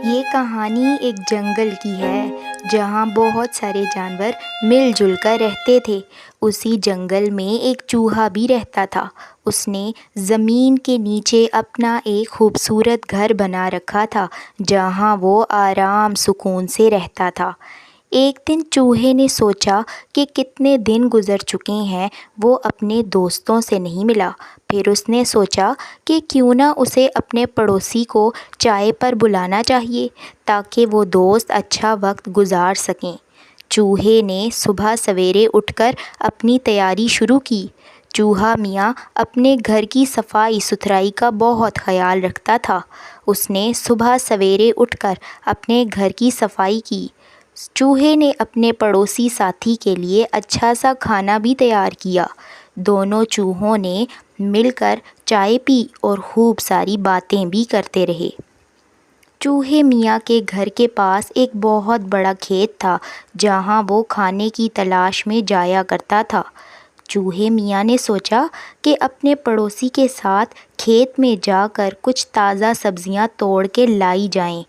یہ کہانی ایک جنگل کی ہے جہاں بہت سارے جانور مل جل کر رہتے تھے۔ اسی جنگل میں ایک چوہا بھی رہتا تھا۔ اس نے زمین کے نیچے اپنا ایک خوبصورت گھر بنا رکھا تھا جہاں وہ آرام سکون سے رہتا تھا۔ ایک دن چوہے نے سوچا کہ کتنے دن گزر چکے ہیں وہ اپنے دوستوں سے نہیں ملا۔ پھر اس نے سوچا کہ کیوں نہ اسے اپنے پڑوسی کو چائے پر بلانا چاہیے تاکہ وہ دوست اچھا وقت گزار سکیں۔ چوہے نے صبح سویرے اٹھ کر اپنی تیاری شروع کی۔ چوہا میاں اپنے گھر کی صفائی ستھرائی کا بہت خیال رکھتا تھا۔ اس نے صبح سویرے اٹھ کر اپنے گھر کی صفائی کی۔ چوہے نے اپنے پڑوسی ساتھی کے لیے اچھا سا کھانا بھی تیار کیا۔ دونوں چوہوں نے مل کر چائے پی اور خوب ساری باتیں بھی کرتے رہے۔ چوہے میاں کے گھر کے پاس ایک بہت بڑا کھیت تھا جہاں وہ کھانے کی تلاش میں جایا کرتا تھا۔ چوہے میاں نے سوچا کہ اپنے پڑوسی کے ساتھ کھیت میں جا کر کچھ تازہ سبزیاں توڑ کے لائی جائیں۔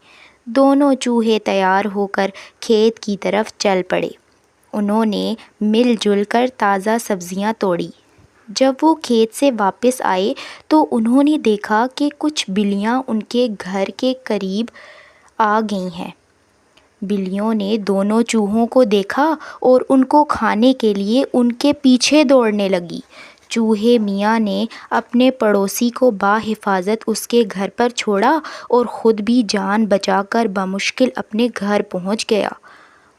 دونوں چوہے تیار ہو کر کھیت کی طرف چل پڑے۔ انہوں نے مل جل کر تازہ سبزیاں توڑیں۔ جب وہ کھیت سے واپس آئے تو انہوں نے دیکھا کہ کچھ بلیاں ان کے گھر کے قریب آ گئی ہیں۔ بلیوں نے دونوں چوہوں کو دیکھا اور ان کو کھانے کے لیے ان کے پیچھے دوڑنے لگیں۔ چوہے میاں نے اپنے پڑوسی کو بحفاظت اس کے گھر پر چھوڑا اور خود بھی جان بچا کر بمشکل اپنے گھر پہنچ گیا۔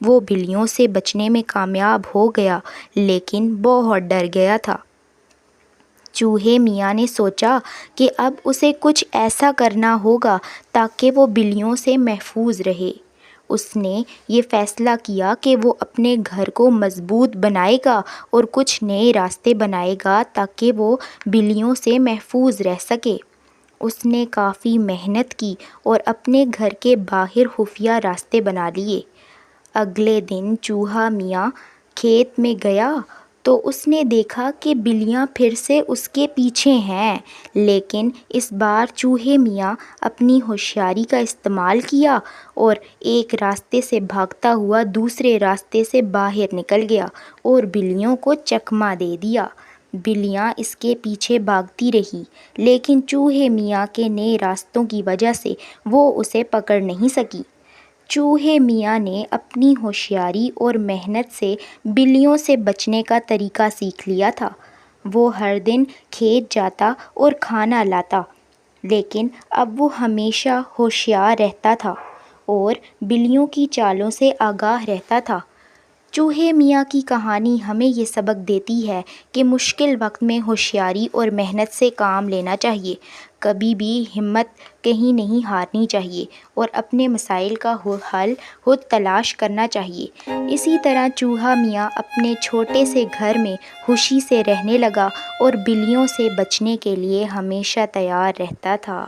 وہ بلیوں سے بچنے میں کامیاب ہو گیا لیکن بہت ڈر گیا تھا۔ چوہے میاں نے سوچا کہ اب اسے کچھ ایسا کرنا ہوگا تاکہ وہ بلیوں سے محفوظ رہے۔ اس نے یہ فیصلہ کیا کہ وہ اپنے گھر کو مضبوط بنائے گا اور کچھ نئے راستے بنائے گا تاکہ وہ بلیوں سے محفوظ رہ سکے۔ اس نے کافی محنت کی اور اپنے گھر کے باہر خفیہ راستے بنا لیے۔ اگلے دن چوہا میاں کھیت میں گیا تو اس نے دیکھا کہ بلیاں پھر سے اس کے پیچھے ہیں، لیکن اس بار چوہے میاں اپنی ہوشیاری کا استعمال کیا اور ایک راستے سے بھاگتا ہوا دوسرے راستے سے باہر نکل گیا اور بلیوں کو چکمہ دے دیا۔ بلیاں اس کے پیچھے بھاگتی رہیں لیکن چوہے میاں کے نئے راستوں کی وجہ سے وہ اسے پکڑ نہیں سکیں۔ چوہے میاں نے اپنی ہوشیاری اور محنت سے بلیوں سے بچنے کا طریقہ سیکھ لیا تھا۔ وہ ہر دن کھیت جاتا اور کھانا لاتا، لیکن اب وہ ہمیشہ ہوشیار رہتا تھا اور بلیوں کی چالوں سے آگاہ رہتا تھا۔ چوہے میاں کی کہانی ہمیں یہ سبق دیتی ہے کہ مشکل وقت میں ہوشیاری اور محنت سے کام لینا چاہیے۔ کبھی بھی ہمت کہیں نہیں ہارنی چاہیے اور اپنے مسائل کا حل خود تلاش کرنا چاہیے۔ اسی طرح چوہا میاں اپنے چھوٹے سے گھر میں خوشی سے رہنے لگا اور بلیوں سے بچنے کے لیے ہمیشہ تیار رہتا تھا۔